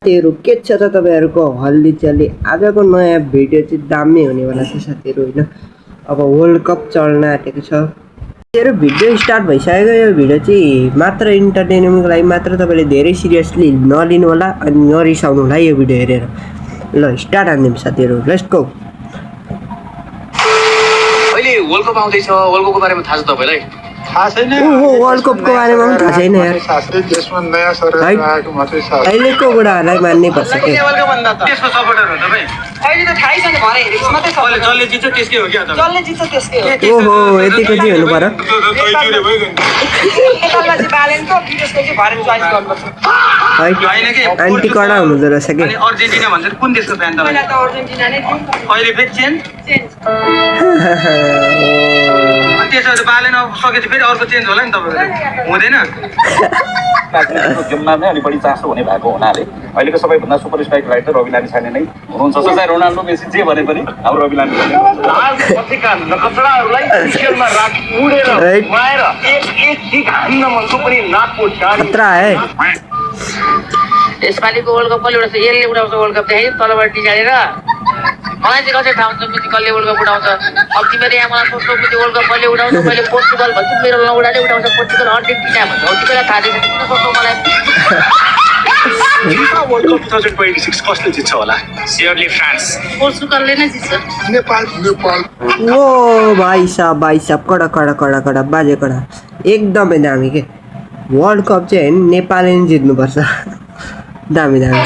साथीहरु के छ त तपाईहरुको हल्लीचल्ली आजको नयाँ भिडियो चाहिँ दामी हुनेवाला छ साथीहरु हैन। अब वर्ल्ड कप चल्न आँटेको छ। साथीहरु भिडियो स्टार्ट भइसक्यो। यो भिडियो चाहिँ मात्र इन्टरटेनमेन्टको लागि मात्र तपाईले धेरै सिरियसली नलिनु होला अनि नरिसाउनु होला यो भिडियो हेरेर। ल स्टार्ट हान्दिम साथीहरु, लेट्स गो। अहिले वर्ल्ड कप आउँदै छ। वर्ल्ड कपको बारेमा थाहा छ तपाईलाई? थाहा छैन। ओहो वर्ल्ड कपको बारेमा पनि थाहा छैन यार। देशमा नयाँ सरकार आएको मात्रै छ। अहिलेको बुढाहरुलाई मान्नै पर्छ के। वर्ल्ड कप भन्दा त त्यसको सपोर्टर हो तपाई? अहिले त थाहै छैन भरे हेरेको मात्रै छ। जसले जित्छ त्यसकै हो क्या त? जसले जित्छ त्यसकै हो। ओहो यतिको चाहिँ हुनु पर्यो। नेपालमा चाहिँ बालेनको विदेशको चाहिँ भरे चोइस गर्नुपर्छ। हैन के एन्टी कडा हुनुहुँदो रहेछ के। अनि अर्जेन्टिना भन्छ कुन देशको फ्यान तपाईँ? पहिला त अर्जेन्टिना नै थियो। अहिले फेरि चेन्ज अनि त्यसो भए बालेन सकेपछि फेरि अर्को चेन्ज होला नि तपाईको हुँदैन? राजनीतिको गेममा नै अलि बढी चासो हुने भएको हुनाले अहिलेको सबैभन्दा super strike writer Ravi Lamichhane नै हुनुहुन्छ। चाहे रोनाल्डो मेसी जे भने पनि हाम्रो रवि लामिछाने पत्रिका नखत्राहरूलाई खेलमा राख उडेर माएर एक ठिक हान्न मनको पनि नाकको डाडी खतरा है। यसपालिको वर्ल्ड कप कसले उडाउँछ? यसले उडाउँछ वर्ल्ड कप देखाइ तलबाट निकालेर। मलाई चाहिँ कसरी थाहा हुन्छ कि कसले वर्ल्ड कप उडाउँछ? अब तिमीले यहाँ मलाई सोध्छौ कि वर्ल्ड कप कसले उडाउँछ? मैले पोर्चुगल भन्छु, मेरो नउडाले उडाउँछ पोर्चुगल, अर्जेन्टिना भन्छ। अब तिमीलाई थाहा छैन किन सोध्छौ मलाई? वर्ल्ड कप 2026 कसले जित्छ होला? Surely France. पोर्चुगलले नै जित्छ। नेपाल ओ भाइ साहब कडा कडा कडा कडा बाजे कडा एकदमै दामी के। वर्ल्ड कप चाहिँ हैन नेपालले नै जित्नुपर्छ। दामी दामी।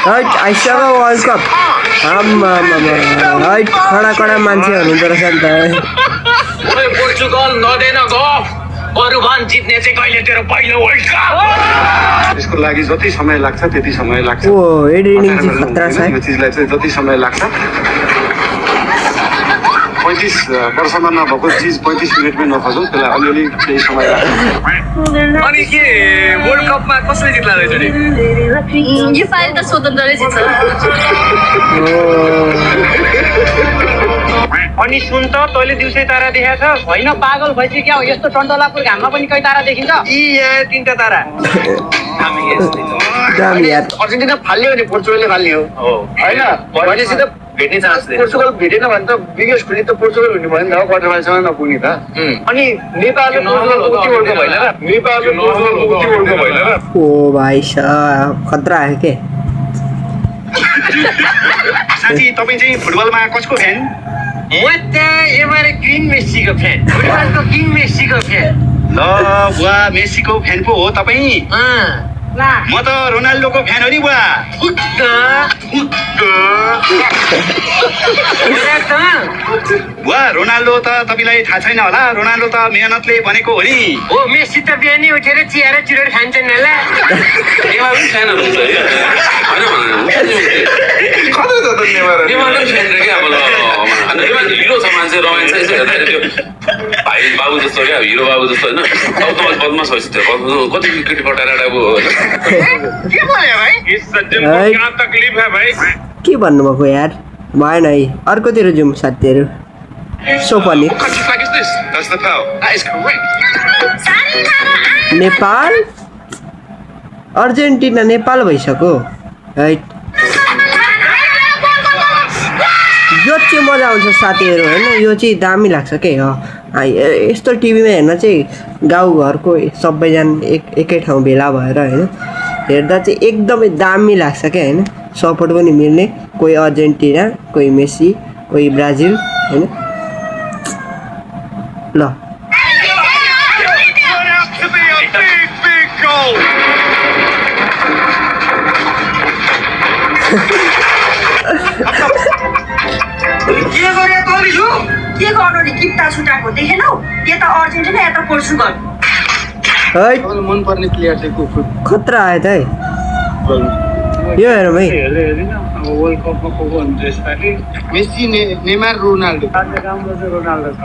राइट आइसक्यो वर्ल्ड कप। राइट कडा कडा मान्छे हुनुहुँदो रहेछ नि त। ओए पोर्चुगल नदेन गफ। अरु भन जित्ने चाहिँ कहिले तेरो पहिलो वर्ल्ड कप? यसको लागि जति समय लाग्छ त्यति समय लाग्छ। ओ एडिटिङ चाहिँ खतरा छ। यो चिजलाई चाहिँ जति समय लाग्छ 35 वर्षमा नभएको चिज 35 मिनेटमै नखोजौँ, त्यसलाई अलिअलि केही समय लाग्छ। अनि के वर्ल्ड कपमा कसले जित्ला रहेछ नि? योपालि त स्वतन्त्रले जित्छ। अनि सुन त तैँले दिउँसै तारा देखाएको छ? होइन पागल भएपछि क्या हो? यस्तो टन्टलापुर घाममा पनि कहीँ तारा देखिन्छ? यी यहाँ 3टा तारा। दामी यार। अर्जेन्टिना फाल्यो भने पोर्चुगलले फाल्ने हो होइन? भनेपछि त भेट्ने चान्स पोर्चुगल भेटेन भने त बिगेस्ट खुली त पोर्चुगल हुने भयो नि त, क्वार्टर फाइनलसम्म नपुग्ने त। अनि नेपालले पोर्चुगलको उति वर्ल्ड कप होइन र? नेपालले पोर्चुगलको उति वर्ल्ड कप होइन र? ओ भाइ साहब खतरा है के। साथी तपाईँ चाहिँ फुटबलमा कसको फ्यान? म त एमआर ग्रीन मेसीको फ्यान। फुटबलको किङ मेसीको फ्यान। ल बुवा मेसीको फ्यान पो हो तपाईँ? म त रोनाल्डोको फ्यान हो नि बुवा। बुवा रोनाल्डो त तपाईँलाई थाहा छैन होला, रोनाल्डो त मेहनतले बनेको हो नि। ओ मेसी त बिहानै उठेर चिया र चुरोट खान्छन् होला। हिरो छ मान्छे रमाइन्छ यसो हेर्दाखेरि त्यो भाइ बाबु जस्तो क्या, हिरो बाबु जस्तो होइन। अब तपाईँ बदमास भइसक्यो, कति केटी पटाएर अब के भयो भाइ? क्या तकलिफ है भाइ? के भन्नुभएको यार भएन है। अर्कोतिर जाउँ साथीहरू। सोफनी नेपाल अर्जेन्टिना नेपाल भइसक्यो है। यो चाहिँ मजा आउँछ साथीहरू होइन। यो चाहिँ दामी लाग्छ के हो। यस्तो टिभीमा हेर्न चाहिँ गाउँघरको सबैजना एकै ठाउँ भेला भएर होइन हेर्दा चाहिँ एकदमै दामी लाग्छ क्या होइन। सपोर्ट पनि मिल्ने, कोही अर्जेन्टिना, कोही मेसी, कोही ब्राजिल होइन। ल के गर्नु नि किप्टा छुटाएको देखेनौ? यता अर्जेन्टिना यता पोर्चुगल। मन पर्ने प्लेयर चाहिँ को? खतरा आयो त है यो हेरौँ है। वर्ल्ड कपमा को भन्छ यसपालि? Messi, Neymar, Ronaldo. राम्रो चाहिँ रोनाल्डो छ।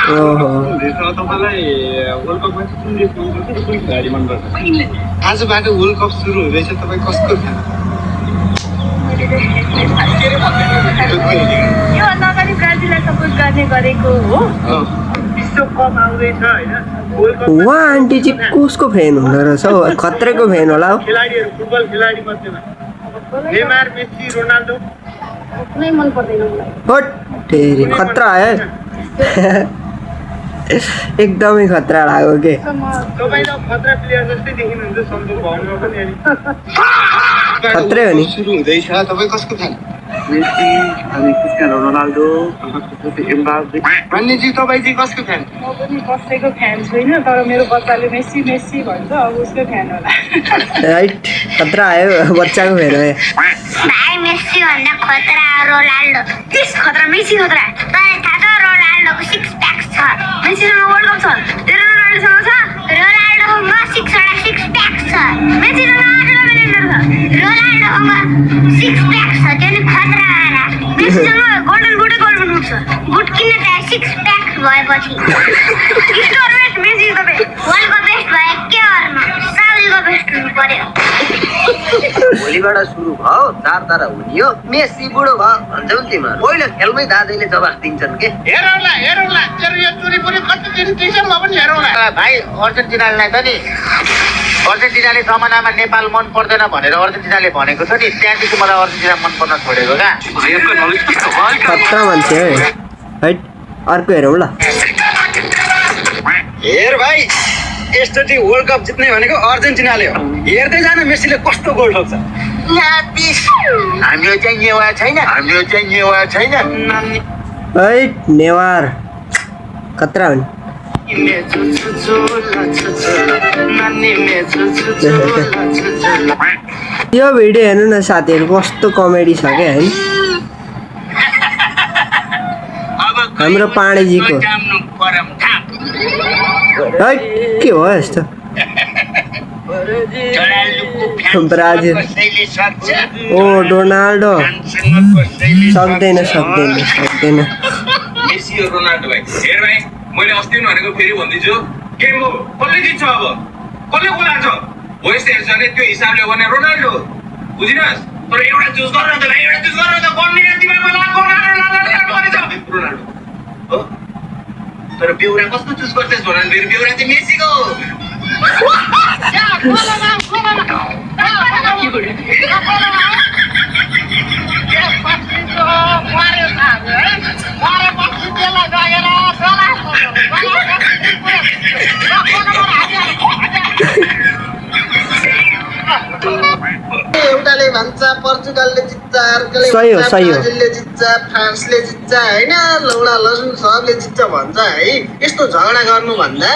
ओहो तपाईँलाई वर्ल्ड कपमा कुन देश मनपर्छ, कुन खेलाडी मनपर्छ? आजबाट वर्ल्ड कप सुरु हुँदैछ, तपाईँ कसको फ्यान? योभन्दा अगाडि ब्राजिललाई सपोर्ट गर्ने गरेको हो। विश्वकप आउँदैछ होइन वर्ल्ड कप उहाँ आन्टी चाहिँ कसको फ्यान हुँदो रहेछ हौ खत्रेको फ्यान होला हौ खेलाडीहरू फुटबल खेलाडी मध्येमा नेमार मेसी रोनाल्डो कुनै मन पर्दैन मलाई हट तेरी खतरा आयो एकदमै खतरा लाग्यो के तपाईँ त खतरा प्लेयर जस्तै देखिनुहुन्छ सन्तोष भवनमा पनि अनि खत्रै हो नि सुरु हुँदैछ तपाईँ कसको फ्यान मेसी अनि क्रिस्टियानो रोनाल्डो एम्बाप्पे भन्नेजी तपाईँ चाहिँ कसको फ्यान म पनि कसैको फ्यान छैन तर मेरो बच्चाले मेसी मेसी भन्छ अब उसको फ्यान होला राइट खतरा आयो बच्चाको फ्यान हो भाइ मेसी भन्दा खतरा रोनाल्डो त्यस खतरा मेसी खतरा तँलाई थाहा छ रोनाल्डोको 6 प्याक छ मेसीसँग वर्ल्ड कप छ तेरो रोनाल्डोसँग छ रोनाल्डोसँग 6 प्याक छ मेसीसँग 8 मिलियन छ रोनाल्डोसँग 6 प्याक छ त्यो नि खतरा आला मेसीसँग गोल्डन बुटै गोल्डन बुट छ बुट किन्न चाहिँ 6 प्याक भएपछि स्टोर बेस्ट मेसी तपाईँ वर्ल्डको बेस्ट भए के गर्नु साउदीको बेस्ट हुनु पर्यो भोलिबाट सुरु भयो 4 तारा हुने हो मेसी बुढो भयो भन्छौ तिमीहरू पहिलो खेलमै दादैले जवाफ दिन्छन् के हेरौँला तेरो यो चुरी पुरी कति दिन टिक्छ म पनि हेरौँला भाइ अर्जेन्टिनालाई त नि अर्जेन्टिनाले जमानामा नेपाल मन पर्दैन भनेर अर्जेन्टिनाले भनेको छ नि त्यहाँदेखि मलाई अर्जेन्टिना मन पर्न छोडेको क्या खतरा मान्छे है हैट अर्को हेरौँ ल हेर भाइ यसचोटि वर्ल्ड कप जित्ने भनेको अर्जेन्टिनाले हो हेर्दै जान मेसीले कस्तो गोल ठोक्छ हाम्रो चाहिँ नेवा छैन हैट नेवार खतरा हो नि यो भिडियो हेर्नु न साथीहरू कस्तो कमेडी छ क्या होइन हाम्रो पाँडेजीको हैट के हो यस्तो ब्राजिल ओ डोनाल्डो सक्दैन मेसी र रोनाल्डो भाइ हेर भाइ मैले अस्ति पनि भनेको फेरि भन्दिन्छु के हो कसले जित्छ अब कसले बोलान्छ भोइस हेर्छ भने त्यो हिसाबले भने रोनाल्डो बुझिनस् तर एउटा चुज गर्न त भाइ एउटा चुज गर्न त बन्ने दिमागमा लाग्यो रोनाल्डो हो तर बेउरा कस्तो चुज गर्छस् भन मेरो बेउरा चाहिँ मेसीको एउटाले भन्छ पोर्चुगलले जित्छ अर्कोले सही हो, भन्छ सही हो। ब्राजिलले जित्छ फ्रान्सले जित्छ होइन लौडा लसुन सबले जित्छ भन्छ है यस्तो झगडा गर्नुभन्दा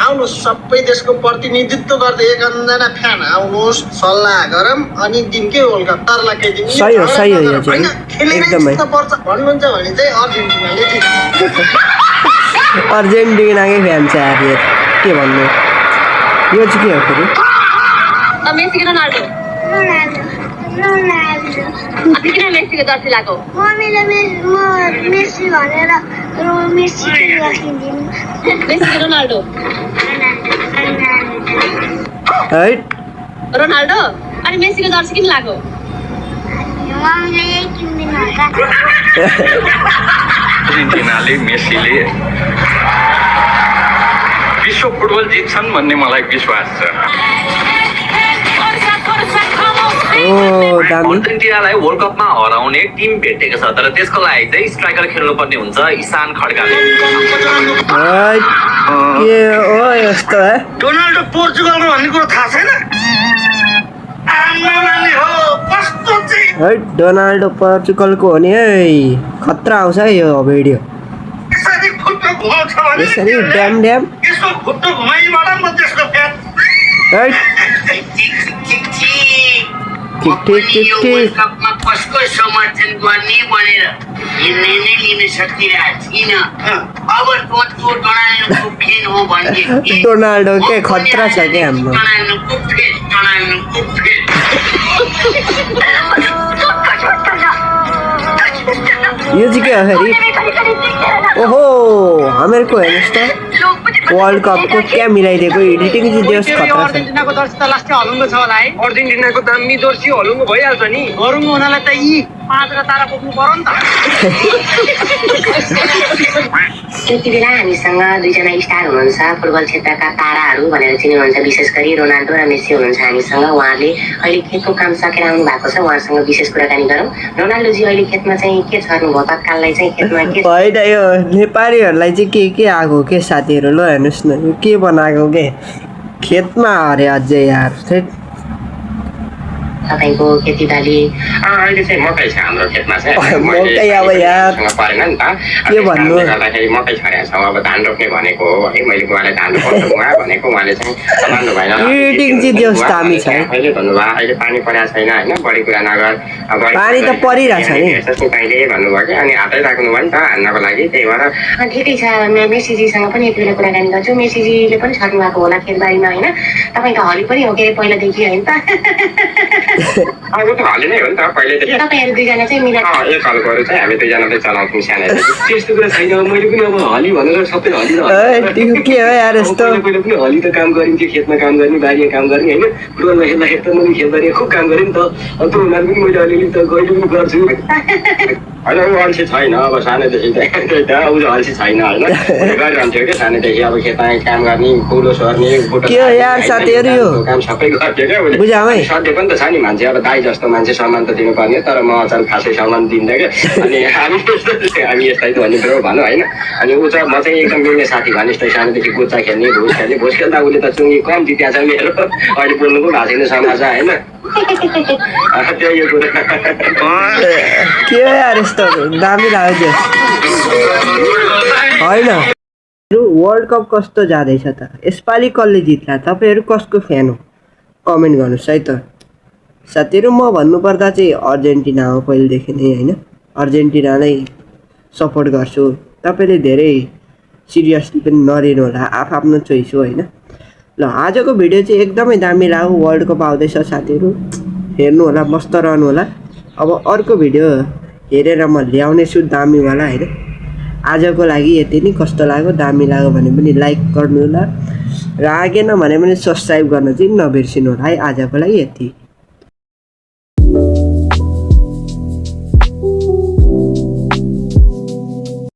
आउनुहोस् सबै देशको प्रतिनिधित्व गर्दै 51जना फ्यान आउनुहोस् सल्लाह गरौँ अनि दिन के वर्ल्ड कप तरला केही दिन सही हो, सही हो यो चाहिँ। होइन, खेलेरै एकदमै। जित्न पर्छ भन्नुहुन्छ भने चाहिँ अर्जेन्टिनाले जित्छ अर्जेन्टिनाकै फ्यान छ यार यो के भन्नु यो चाहिँ के हो फेरि मेसी कि रोनाल्डो किन मेसीको जर्सी लगाएको मम्मीले मेसी भनेर मेसी राखिदिनु मेसी कि रोनाल्डो हैट रोनाल्डो अनि मेसीको जर्सी किन लगाएको मम्मीले यही किनिदिनु होला अर्जेन्टिनाले मेसीले विश्व फुटबल जित्छन् भन्ने मलाई विश्वास छ ओ दामी अर्जेन्टिनालाई वर्ल्ड कपमा हराउने टिम भेटेको छ तर त्यसको लागि चाहिँ स्ट्राइकर खेल्नुपर्ने हुन्छ ईशान खड्काले हैट के हो यस्तो है डोनाल्डो पोर्चुगलको भन्ने कुरो थाहा छैन आमाले हो कस्तो चाहिँ हैट डोनाल्डो पोर्चुगलको हो नि है खतरा आउँछ है यो भिडियो यसरी खुट्टो घुमाउँछ भने यसरी ड्याम यसको खुट्टो घुमाइबाट म त्यसको फ्यान हैट ठिक कपमा कसको समर्थन गर्ने भनेर निर्णय नै लिन सकिरहेको थिइन अब तँ डोनाल्डोको फ्यान हो भने डोनाल्डो के खतरा छ क्या हाम्रो डोनाल्डोको फ्यान यो चाहिँ के हो फेरि ओहो हामीहरूको हेर्नुहोस् त वर्ल्ड कपको क्या मिलाइदिएको एडिटिङ चाहिँ देश खतरा छ अर्जेन्टिनाको जर्सी त लास्टै हलुङ्गो छ होला है अर्जेन्टिनाको दामी जर्सी हलुङ्गो भइहाल्छ नि हलुङ्गो हुनालाई त यी 5 तारा पुग्नु पर्यो नि त। त्यति बेला हामीसँग दुईजना स्टार हुनुहुन्छ फुटबल क्षेत्रका ताराहरू भनेर चिन्नुहुन्छ, विशेष गरी रोनाल्डो र मेसी हुनुहुन्छ हामीसँग। उहाँहरूले अहिले खेतको काम सकेर आउनु भएको छ, उहाँसँग विशेष कुराकानी गरौँ। रोनाल्डोजी अहिले खेतमा चाहिँ के छर्नुभयो? तत्काललाई चाहिँ खेतमा के होइन यो नेपालीहरूलाई चाहिँ के आएको के साथीहरू, ल हेर्नुहोस् न यो के बनाएको के खेतमा अरे अझै यार थेट। तपाईँको खेतीबाली? अहिले चाहिँ मकै छ हाम्रो खेतमा चाहिँ। मकै अब यार परेन नि त, के भन्नु गर्दाखेरि मकै छरेको छ। अब धान रोप्ने भनेको हो है, मैले उहाँलाई धान रोप्नु उहाँ भनेको, उहाँले चाहिँ मान्नु भएन। एडिटिङ चाहिँ त्यो दामी छ है। अहिले भन्नुभयो अहिले पानी परेको छैन होइन, बढी कुरा नगर, पानी त परिरहेछ नि तैँले भन्नुभयो कि, अनि हातै राख्नु भयो नि त हान्नको लागि, त्यही भएर ठिकै छ। मेसीजीसँग पनि यति बेला कुराकानी गर्छु। मेसीजीले पनि छर्नु भएको होला खेतबारीमा होइन? तपाईँको हली पनि हो के पहिलादेखि होइन त? अब त हली नै हो नि त पहिल्यैदेखि। तपाईँहरू दुईजना चाहिँ मिलेर एक खालकोहरू चाहिँ हामी दुईजनाले चलाउँथौँ सानैदेखि। त्यस्तो कुरा छैन। मैले पनि अब हली भनेर सबै हली त्यो के हो यार यस्तो। पहिला पनि हली त काम गरिन्थ्यो, खेतमा काम गर्ने, बारीमा काम गर्ने होइन। फुटबलमा खेल्दाखेरि त मैले खेतबारीमा खुब काम गरेँ नि त। अन्त उनीहरू पनि मैले अलिअलि त कहिले पनि गर्छु। होइन ऊ अल्छी छैन, अब सानैदेखि त्यही त ऊ अल्छी छैन होइन, गरिरहन्थ्यो क्या सानैदेखि। अब खेतमा काम गर्ने, कुलो सर्ने, के हो यार साथीहरू यो काम सबै गर्थ्यो क्या उसले। बुझाऊ है। सधैँ पनि त छ नि मान्छे, अब दाइ जस्तो मान्छे सम्मान त दिनुपर्ने, तर म अचल खासै सम्मान दिँदैन क्या। अनि हामी यस्तै त भन्ने ब्रो भनौँ होइन। अनि ऊ चाहिँ म चाहिँ एकदम मिल्ने साथी घनिष्ठ, सानोदेखि गुच्चा खेल्ने, भोज खेल्ने। भोज खेल्दा उसले त चुङ्गी कम जित्या छ मेरो, अहिले बोल्नु पो भएको छैन समाज होइन। त्यही यो कुरा के हो यार यस्तो दामी लाग्यो होइन। वर्ल्ड कप कस्तो जाँदैछ त? यसपालि कसले जित्ला? तपाईँहरू कसको फ्यान हो कमेन्ट गर्नुहोस् है त साथीहरू। म भन्नुपर्दा चाहिँ अर्जेन्टिना हो पहिलेदेखि नै होइन, अर्जेन्टिनालाई सपोर्ट गर्छु। तपाईँले धेरै सिरियसली पनि नलिनु होला, आफ्नो चोइस हो होइन। ल आजको भिडियो चाहिँ एकदमै दामी लाग्यो। वर्ल्ड कप आउँदैछ साथीहरू, हेर्नु होला, मस्त रहनु होला। अब अर्को भिडियो हेरेर म ल्याउने छु दामीवाला होइन। आजको लागि यति नै। कस्तो लाग्यो, दामी लाग्यो भने पनि लाइक गर्नु होला, र आगेन भने पनि सब्सक्राइब गर्न चाहिँ नबिर्सिनु होला है। आजको लागि यति।